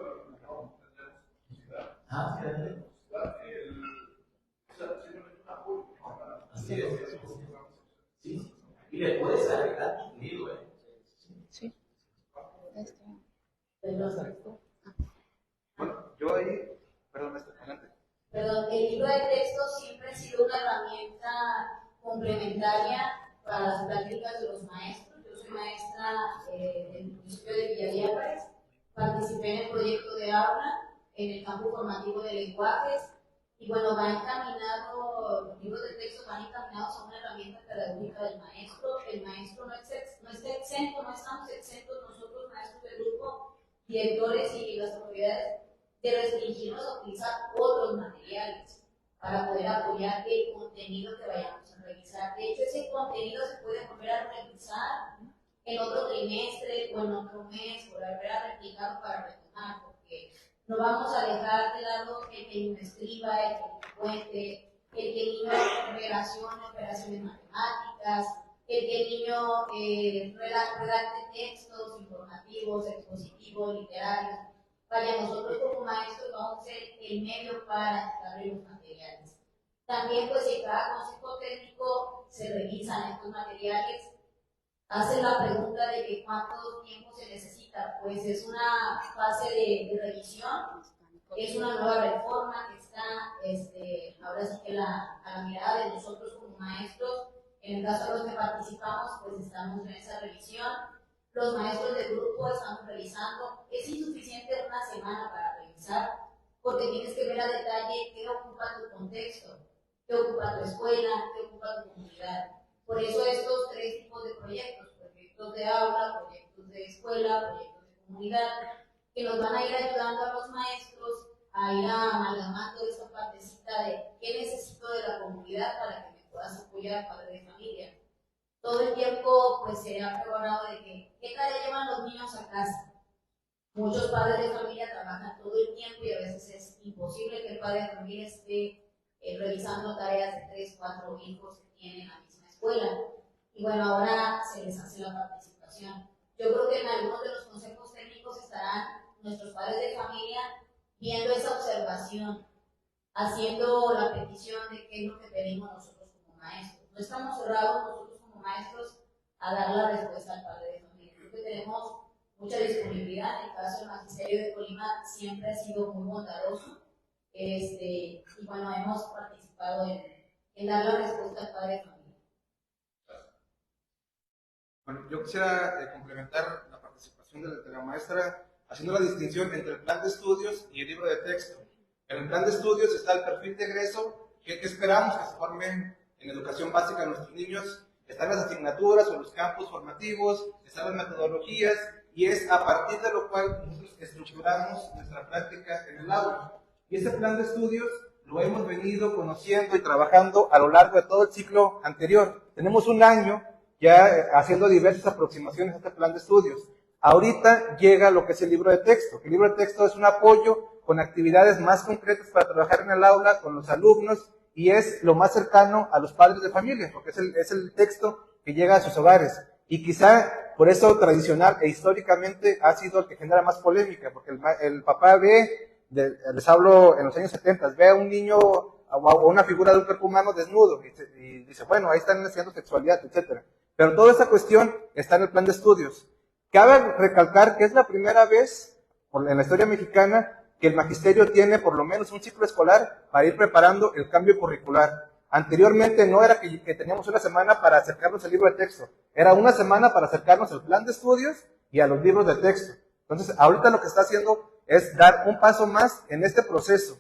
simplemente un apoyo para así es. Sí. Y le puedes agregar contenido, Sí. Bueno, yo ahí, perdón, adelante. Perdón, el libro de texto siempre ha sido una herramienta complementaria para las prácticas de los maestros. Yo soy maestra del municipio de Villaviejas, participé en el proyecto de aula, en el campo formativo de lenguajes, y bueno, va encaminado, los libros de texto van encaminados a una herramienta pedagógica del maestro. El maestro no está exento, no estamos exentos nosotros, maestros del grupo, directores y las autoridades, de restringirnos a utilizar otros materiales para poder apoyar el contenido que vayamos a revisar. De hecho, ese contenido se puede volver a revisar en otro trimestre o en otro mes, volver a replicarlo para retomar, porque no vamos a dejar de lado el que el niño escriba, el que el cuente, el que el niño relacione operaciones matemáticas, el que el niño redacte textos informativos, expositivos, literarios. Vaya, nosotros como maestros vamos a ser el medio para darle los materiales. También, pues, en cada consejo técnico se revisan estos materiales, hacen la pregunta de que cuánto tiempo se necesita. Pues es una fase de revisión, es una nueva reforma que está, ahora sí que a la mirada de nosotros como maestros. En el caso de los que participamos, pues estamos en esa revisión. Los maestros del grupo estamos revisando. Es insuficiente una semana para revisar, porque tienes que ver a detalle qué ocupa tu contexto, qué ocupa tu escuela, qué ocupa tu comunidad. Por eso estos tres tipos de proyectos, proyectos de aula, proyectos de escuela, proyectos de comunidad, que nos van a ir ayudando a los maestros a ir amalgamando esa partecita de qué necesito de la comunidad para que me puedas apoyar, padre de familia. Todo el tiempo pues se ha pregonado de que ¿qué tarea llevan los niños a casa? Muchos padres de familia trabajan todo el tiempo y a veces es imposible que el padre de familia esté revisando tareas de 3, 4 hijos que tienen en la misma escuela. Y bueno, ahora se les hace la participación. Yo creo que en algunos de los consejos técnicos técnicos estarán nuestros padres de familia viendo esa observación, haciendo la petición de qué es lo que pedimos nosotros como maestros. No estamos cerrados nosotros como maestros a dar la respuesta al padre de familia. Creo que tenemos mucha disponibilidad. En el caso del Magisterio de Colima siempre ha sido muy bondadoso. Y bueno, hemos participado en dar la respuesta al padre de familia. Bueno, yo quisiera complementar la participación de la maestra haciendo la distinción entre el plan de estudios y el libro de texto. En el plan de estudios está el perfil de egreso que esperamos que se formen en educación básica nuestros niños. Están las asignaturas o los campos formativos, están las metodologías, y es a partir de lo cual nosotros estructuramos nuestra práctica en el aula. Y ese plan de estudios lo hemos venido conociendo y trabajando a lo largo de todo el ciclo anterior. Tenemos un año ya haciendo diversas aproximaciones a este plan de estudios. Ahorita llega lo que es el libro de texto. El libro de texto es un apoyo con actividades más concretas para trabajar en el aula con los alumnos, y es lo más cercano a los padres de familia, porque es el texto que llega a sus hogares. Y quizá por eso tradicional e históricamente ha sido el que genera más polémica, porque el papá les hablo en los años 70, ve a un niño o una figura de un cuerpo humano desnudo y dice, bueno, ahí están enseñando sexualidad, etc. Pero toda esa cuestión está en el plan de estudios. Cabe recalcar que es la primera vez en la historia mexicana que el magisterio tiene por lo menos un ciclo escolar para ir preparando el cambio curricular. Anteriormente no era que teníamos una semana para acercarnos al libro de texto, era una semana para acercarnos al plan de estudios y a los libros de texto. Entonces, ahorita lo que está haciendo es dar un paso más en este proceso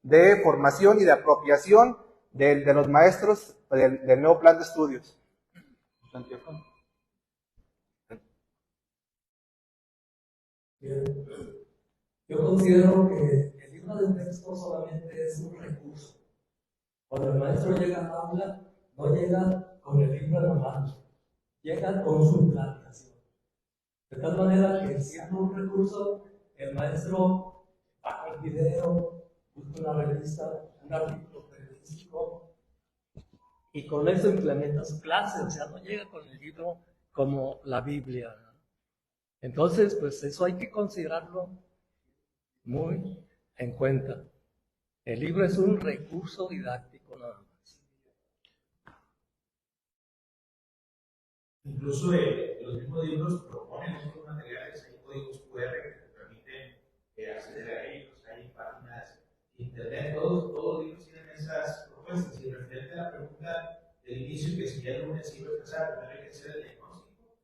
de formación y de apropiación de los maestros del nuevo plan de estudios. Bien. Yo considero que el libro de texto solamente es un recurso. Cuando el maestro llega al aula, no llega con el libro en la mano, llega con su implantación. De tal manera que siendo un recurso, el maestro baja el video, busca una revista, un artículo periodístico, y con eso implementa su clase. O sea, no llega con el libro como la Biblia, ¿no? Entonces, pues eso hay que considerarlo muy en cuenta. El libro es un recurso didáctico nada más. Incluso los mismos libros proponen otros materiales, hay códigos QR que te permiten acceder a ellos, hay páginas de internet, todos los libros tienen esas propuestas. Y referente a la pregunta del inicio, que si ya el lunes iba a empezar, primero hay que hacer el diagnóstico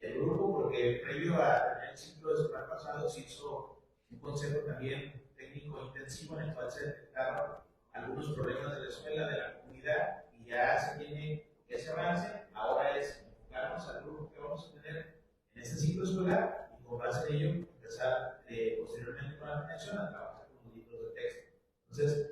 del grupo, porque previo a tener el ciclo escolar pasado se hizo un consejo también técnico intensivo en el cual se detectaron algunos problemas de la escuela, de la comunidad, y ya se tiene ese avance. Ahora es enfocarnos al grupo que vamos a tener en este ciclo escolar y con base en ello empezar posteriormente con la conexión a trabajar con los libros de texto. Entonces,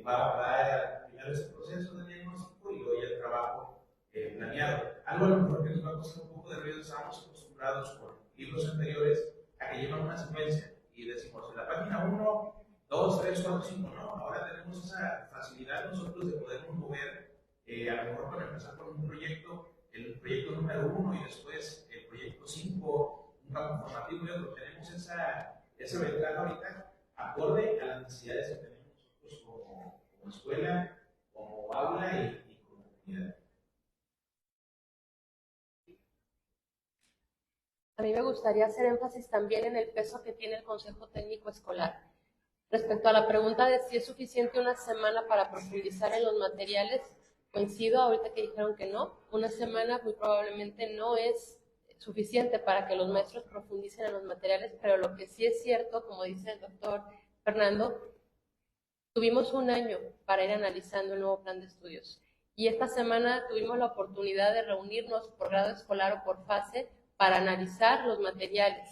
va a primero ese proceso de diagnóstico y luego ya el trabajo planeado. Algo a lo mejor que nos va a costar un poco de ruido, estamos acostumbrados por libros anteriores a que llevan una secuencia y decimos en la página 1, 2, 3, 4, 5, no. Ahora tenemos esa facilidad nosotros de podernos mover, a lo mejor para empezar con un proyecto, el proyecto número 1 y después el proyecto 5, un campo formativo y otro. Tenemos esa ventaja ahorita acorde a las necesidades que tenemos nosotros como escuela, como aula y como comunidad. A mí me gustaría hacer énfasis también en el peso que tiene el Consejo Técnico Escolar. Respecto a la pregunta de si es suficiente una semana para profundizar en los materiales, coincido ahorita que dijeron que no. Una semana muy probablemente no es suficiente para que los maestros profundicen en los materiales, pero lo que sí es cierto, como dice el doctor Fernando, tuvimos un año para ir analizando el nuevo plan de estudios. Y esta semana tuvimos la oportunidad de reunirnos por grado escolar o por fase para analizar los materiales.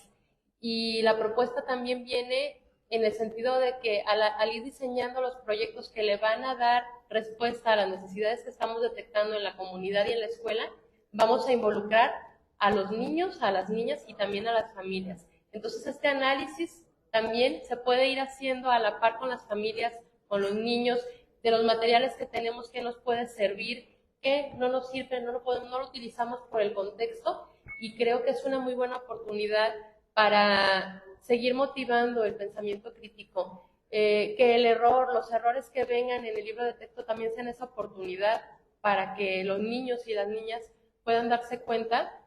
Y la propuesta también viene en el sentido de que al ir diseñando los proyectos que le van a dar respuesta a las necesidades que estamos detectando en la comunidad y en la escuela, vamos a involucrar a los niños, a las niñas y también a las familias. Entonces este análisis también se puede ir haciendo a la par con las familias, con los niños, de los materiales que tenemos, que nos puede servir, que no nos sirven, no lo utilizamos por el contexto, y creo que es una muy buena oportunidad para seguir motivando el pensamiento crítico, que el error, los errores que vengan en el libro de texto también sean esa oportunidad para que los niños y las niñas puedan darse cuenta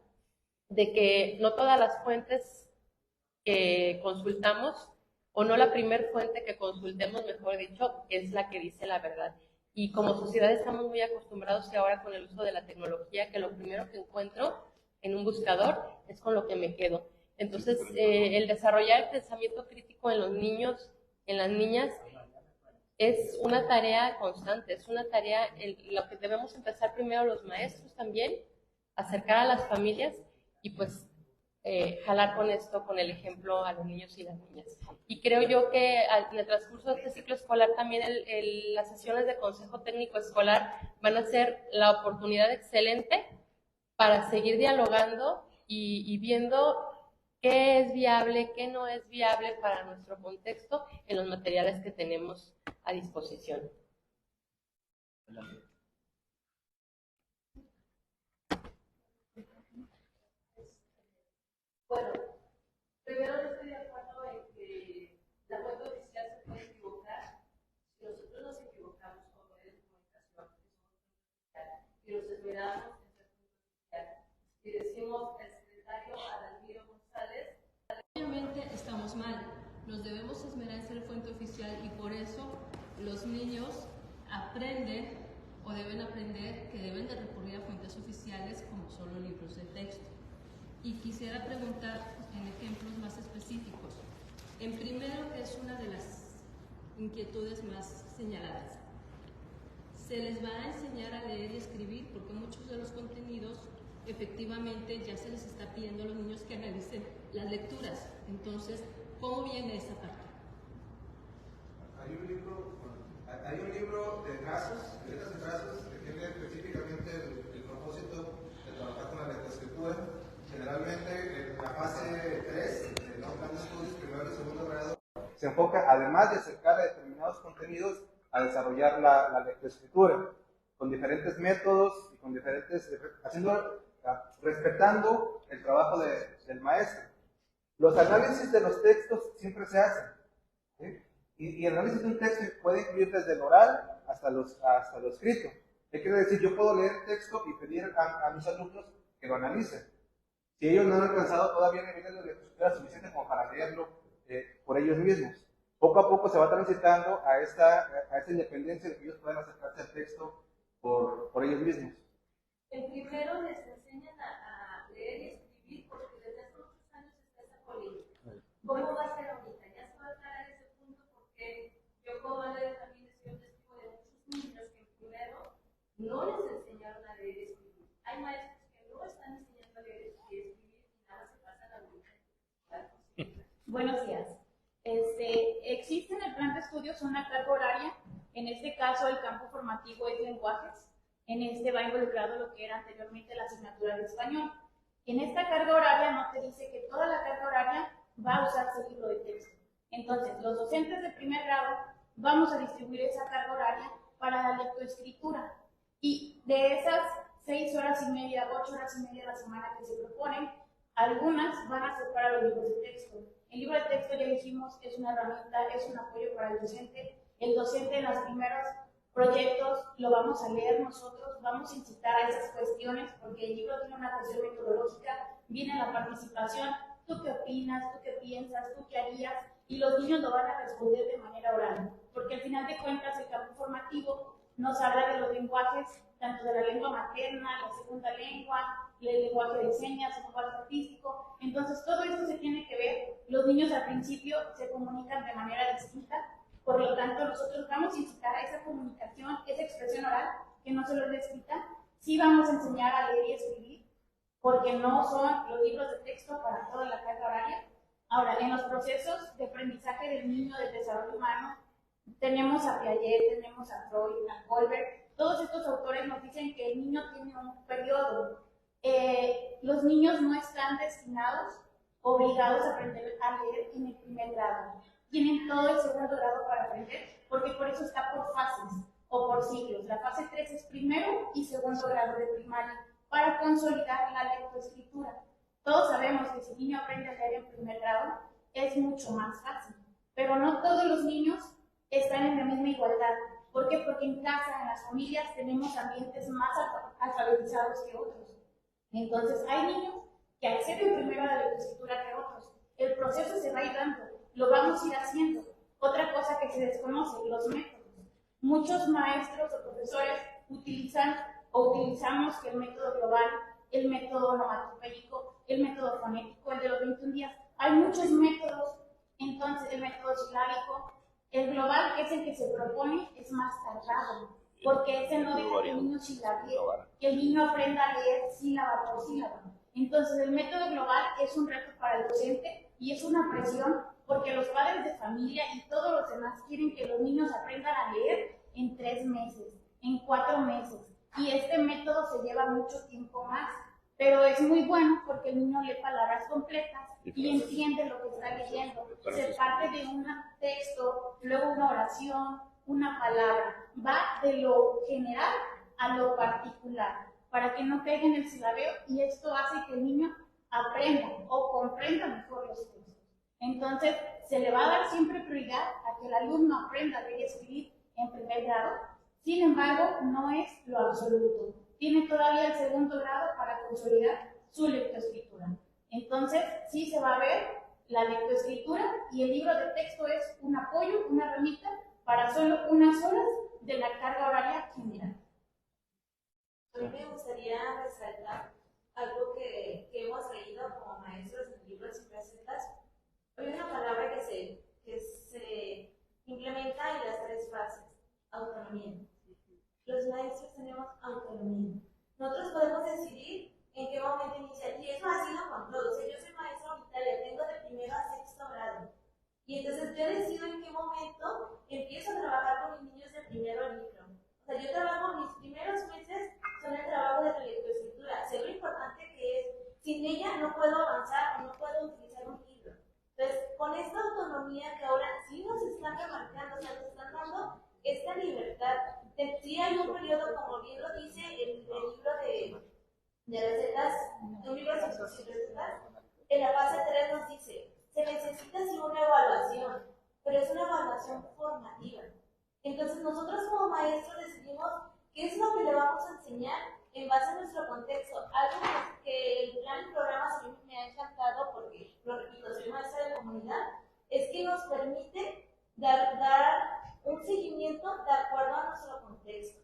de que no todas las fuentes que consultamos, o no la primer fuente que consultemos, mejor dicho, es la que dice la verdad. Y como sociedad estamos muy acostumbrados que ahora con el uso de la tecnología, que lo primero que encuentro en un buscador es con lo que me quedo. Entonces, el desarrollar el pensamiento crítico en los niños, en las niñas, es una tarea constante, es una tarea en lo que debemos empezar primero los maestros también, acercar a las familias y pues jalar con esto, con el ejemplo a los niños y las niñas. Y creo yo que en el transcurso de este ciclo escolar también las sesiones de consejo técnico escolar van a ser la oportunidad excelente para seguir dialogando y viendo qué es viable, qué no es viable para nuestro contexto en los materiales que tenemos a disposición. Bueno, primero estoy de acuerdo en que la fuente oficial se puede equivocar. Si nosotros nos equivocamos como medios de comunicación, y nos esmeramos en ser fuente oficial, y decimos el secretario Adalmiro González, obviamente estamos mal. Nos debemos esmerar en ser fuente oficial y por eso los niños aprenden o deben aprender que deben de recurrir a fuentes oficiales como son los libros de texto. Y quisiera preguntar en ejemplos más específicos. En primero, que es una de las inquietudes más señaladas, se les va a enseñar a leer y escribir porque muchos de los contenidos efectivamente ya se les está pidiendo a los niños que analicen las lecturas. Entonces, ¿cómo viene esa parte? Hay un libro de trazos, de letras de trazos, que tiene específicamente el propósito de trabajar con la lectoescritura. Generalmente en la fase 3 de los planes de estudios, primero y segundo grado, se enfoca, además de acercar a determinados contenidos, a desarrollar la lectoescritura, con diferentes métodos y con diferentes, respetando el trabajo del maestro. Los análisis de los textos siempre se hacen, ¿sí? Y el análisis de un texto puede incluir desde el oral hasta lo escrito. ¿Qué quiere decir? Yo puedo leer el texto y pedir a mis alumnos que lo analicen. Si ellos no han alcanzado todavía niveles de lectura suficiente como para leerlo por ellos mismos. Poco a poco se va transitando a esta independencia de que ellos puedan acercarse al texto por ellos mismos. en primero les enseñan a leer y escribir porque desde hace muchos años está esa polémica. ¿Cómo va a ser ahorita? Ya se va a aclarar ese punto porque yo como madre también he sido testigo de muchos niños que en primero no les enseñaron a leer y escribir. Hay maestros que no están enseñando a leer y escribir y nada se pasa a la vuelta. Buenos días. Existe en el plan de estudios una carga horaria. En este caso, el campo formativo es lenguajes. En este va involucrado lo que era anteriormente la asignatura de español. En esta carga horaria no te dice que toda la carga horaria va a usarse el libro de texto. Entonces, los docentes de primer grado vamos a distribuir esa carga horaria para la lectoescritura. Y de esas 6 horas y media, 8 horas y media a la semana que se proponen, algunas van a ser para los libros de texto. El libro de texto, ya dijimos, es una herramienta, es un apoyo para el docente. El docente en los primeros proyectos lo vamos a leer nosotros, vamos a incitar a esas cuestiones, porque el libro tiene una cuestión metodológica, viene la participación, tú qué opinas, tú qué piensas, tú qué harías, y los niños lo van a responder de manera oral, porque al final de cuentas el campo formativo nos habla de los lenguajes, tanto de la lengua materna, la segunda lengua, el lenguaje de señas, el lenguaje artístico. Entonces todo esto se tiene que ver. Los niños al principio se comunican de manera distinta, por lo tanto nosotros vamos a incitar a esa comunicación, esa expresión oral, que no solo es escrita. Sí vamos a enseñar a leer y escribir, porque no son los libros de texto para toda la carga horaria. Ahora, en los procesos de aprendizaje del niño, del desarrollo humano, tenemos a Piaget, tenemos a Freud, a Goldberg. Todos estos autores nos dicen que el niño tiene un periodo. Los niños no están destinados, obligados a aprender a leer en el primer grado. Tienen todo el segundo grado para aprender, porque por eso está por fases o por ciclos. La fase 3 es primero y segundo grado de primaria, para consolidar la lectoescritura. Todos sabemos que si el niño aprende a leer en primer grado, es mucho más fácil. Pero no todos los niños están en la misma igualdad. ¿Por qué? Porque en casa, en las familias, tenemos ambientes más alfabetizados que otros. Entonces, hay niños que acceden primero a la lectoescritura que otros. El proceso se va a ir dando, lo vamos a ir haciendo. Otra cosa que se desconoce, los métodos. Muchos maestros o profesores utilizamos el método global, el método onomatopéyico, el método fonético, el de los 21 días. Hay muchos métodos, entonces el método silábico. El global, que es el que se propone, es más tardado, porque ese no deja que el niño silabee, que el niño aprenda a leer sílaba por sílaba. Entonces el método global es un reto para el docente y es una presión porque los padres de familia y todos los demás quieren que los niños aprendan a leer en 3 meses, en 4 meses. Y este método se lleva mucho tiempo más, pero es muy bueno porque el niño lee palabras completas y entiende lo que está leyendo. Se parte de un texto, luego una oración, una palabra. Va de lo general a lo particular, para que no caiga en el silabeo, y esto hace que el niño aprenda o comprenda mejor los textos. Entonces, se le va a dar siempre prioridad a que el alumno aprenda a leer y escribir en primer grado. Sin embargo, no es lo absoluto. Tiene todavía el segundo grado para consolidar su lectoescritura. Entonces, sí se va a ver la lectoescritura, y el libro de texto es un apoyo, una herramienta para solo unas horas de la carga horaria general. A mí me gustaría resaltar algo que hemos leído como maestros en libros y recetas. Hay una palabra que se implementa en las 3 fases: autonomía. Los maestros tenemos autonomía. Nosotros podemos decidir en qué momento iniciar, y eso ha sido con todos. Yo soy maestra unitaria, tengo de primero a 6º grado, y entonces yo decido en qué momento empiezo a trabajar con mis niños de primero al libro. O sea, yo trabajo, mis primeros meses son el trabajo de la lectoescritura. Sé lo importante que es. Sin ella no puedo avanzar o no puedo utilizar un libro. Entonces, con esta autonomía que ahora sí nos están remarcando, o sea, nos están dando esta libertad. Sí hay un periodo, como bien lo dice el libro de recetas, un libro de recetas, en la fase 3 nos dice, se necesita sí una evaluación, pero es una evaluación formativa. Entonces nosotros como maestros decidimos qué es lo que le vamos a enseñar en base a nuestro contexto. Algo que el plan y programas a mí me ha encantado, porque, lo repito, soy maestra de comunidad, es que nos permite dar un seguimiento de acuerdo a nuestro contexto.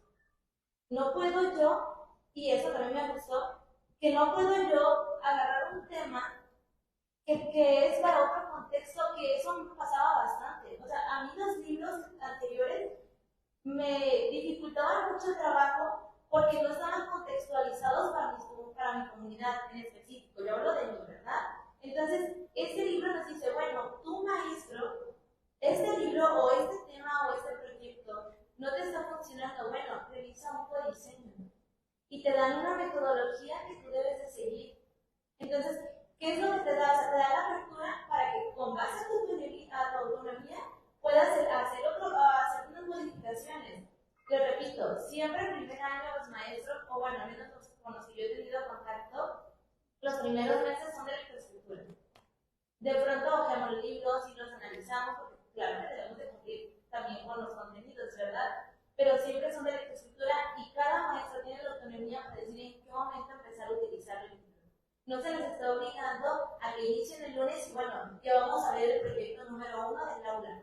No puedo yo, y eso también me gustó, que no puedo yo agarrar un tema que es para otro contexto, que eso me pasaba bastante. O sea, a mí los libros anteriores me dificultaban mucho el trabajo porque no estaban contextualizados para mi comunidad en específico. Yo hablo de mí, ¿verdad? Entonces, este libro nos dice, bueno, tú maestro, este libro o este tema o este proyecto no te está funcionando, bueno, revisa un codiseño y te dan una metodología que tú debes de seguir. Entonces, ¿qué es lo que te da? O sea, te da la apertura para que con base a tu autonomía puedas hacer unas modificaciones. Te repito, siempre el primer año los maestros, o bueno, al menos con los que yo he tenido contacto, los primeros meses son de lectoescritura. De pronto ojeamos libros y los analizamos, porque claro que debemos de cumplir también con los contenidos, ¿verdad? Pero siempre son de lectoescritura y cada maestro tiene la autonomía para decir en qué momento empezar a utilizar el libro. No se les está obligando a que inicien el lunes y bueno, ya vamos a ver el proyecto número 1 del aula.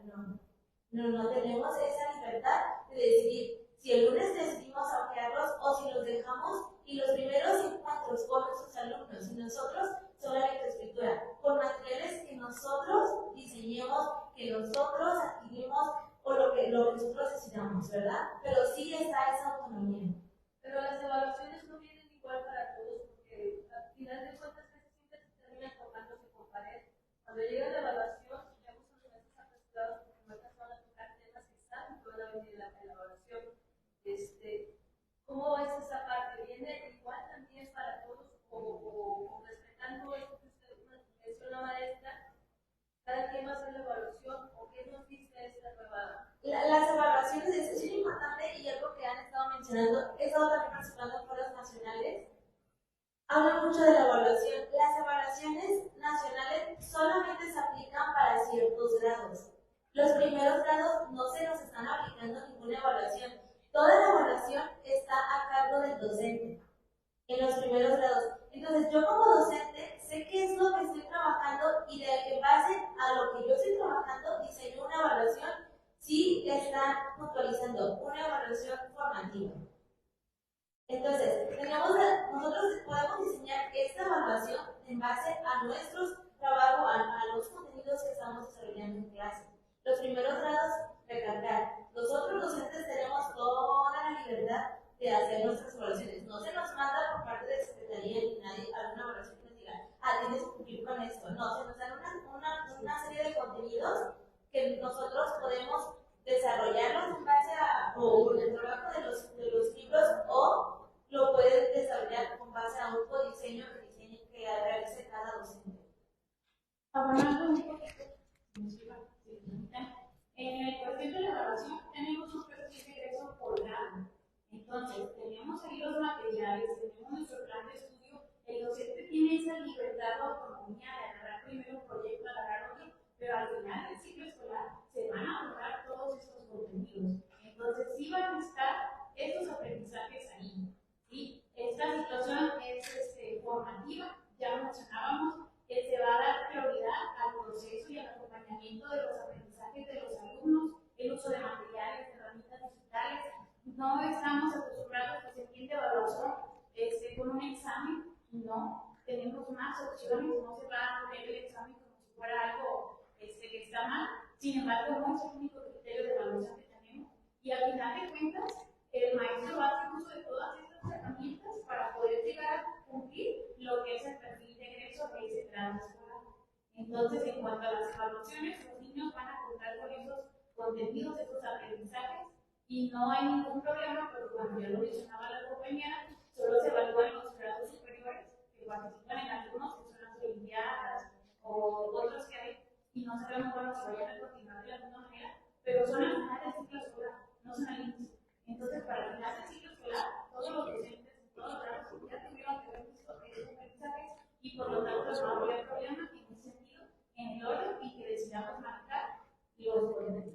No tenemos esa libertad de decidir si el lunes decidimos ojearlos o si los dejamos y los primeros encuentros con nuestros alumnos y nosotros son la lectoescritura, con materiales que nosotros diseñemos, que nosotros adquirimos o lo que nosotros decidamos, ¿verdad? Pero sí está esa autonomía. Pero las evaluaciones no vienen igual para todos, porque al final de cuentas casi siempre se terminan tocándose con pared. Cuando llega la evaluación, ya muchos meses apresurados porque no alcanzaron a tocar temas que están dentro de la evaluación. ¿Cómo es esa parte? ¿Viene igual también para todos o respetando esto que usted menciona, maestra? ¿Cada quien va a hacer la evaluación o qué nos dice esta nueva? Las evaluaciones es muy importante y algo que han estado mencionando, he estado también participando en foros nacionales. Habla mucho de la evaluación. Las evaluaciones nacionales solamente se aplican para ciertos grados. Los primeros grados no se nos están aplicando ninguna evaluación. Toda la evaluación está a cargo del docente en los primeros grados. Entonces, yo como docente sé qué es lo que estoy trabajando y en base a lo que yo estoy trabajando diseño una evaluación si están puntualizando una evaluación formativa. Entonces, nosotros podemos diseñar esta evaluación en base a nuestros trabajos, a los contenidos que estamos desarrollando en clase. Los primeros grados, recalcar. Los otros docentes tenemos toda la libertad de hacer nuestras evaluaciones. No se nos manda por parte de Secretaría ni nadie alguna evaluación que nos diga, tienes que cumplir con esto. No, se nos dan una serie de contenidos que nosotros podemos desarrollarlos en base a o el trabajo de los libros o lo pueden desarrollar con base a un codiseño que realice cada docente. Abonando un poquito, en el proceso de la evaluación tenemos un perfil de egreso por grado. Entonces, tenemos ahí los materiales, tenemos nuestro plan de estudio. El docente tiene esa libertad o autonomía de agarrar primero un proyecto, agarrar otro, pero al final del ciclo escolar se van a abordar todos estos contenidos. Entonces, sí van a estar estos aprendizajes ahí. ¿Sí? Esta situación es formativa, ya lo mencionábamos, que se va a dar prioridad al proceso y al acompañamiento de los aprendizajes de los alumnos, el uso de materiales, de herramientas digitales. No estamos acostumbrados a que se entiende evaluación con un examen, no, tenemos más opciones, no se va a poner el examen como si fuera algo que está mal, sin embargo no es el único criterio de evaluación que tenemos y al final de cuentas el maestro va a hacer uso de todas estas herramientas para poder llegar a cumplir lo que es el perfil de egreso de ese grado escolar. Entonces, en cuanto a las evaluaciones, los niños van a contar con esos contenidos, esos aprendizajes, y no hay ningún problema, porque como ya lo mencionaba la compañera, solo se evalúan los grados superiores que participan en algunos, que son las olimpiadas o otros que hay, y no sabemos cuándo se vayan a continuar de la misma manera, pero son al final del ciclo escolar, no son al inicio. Entonces, para el final del ciclo escolar, todos los docentes, todos los grados ya tuvieron que ver esos aprendizajes y por lo tanto no habría problema en ese sentido, en el orden y que decidamos manejar los contenidos.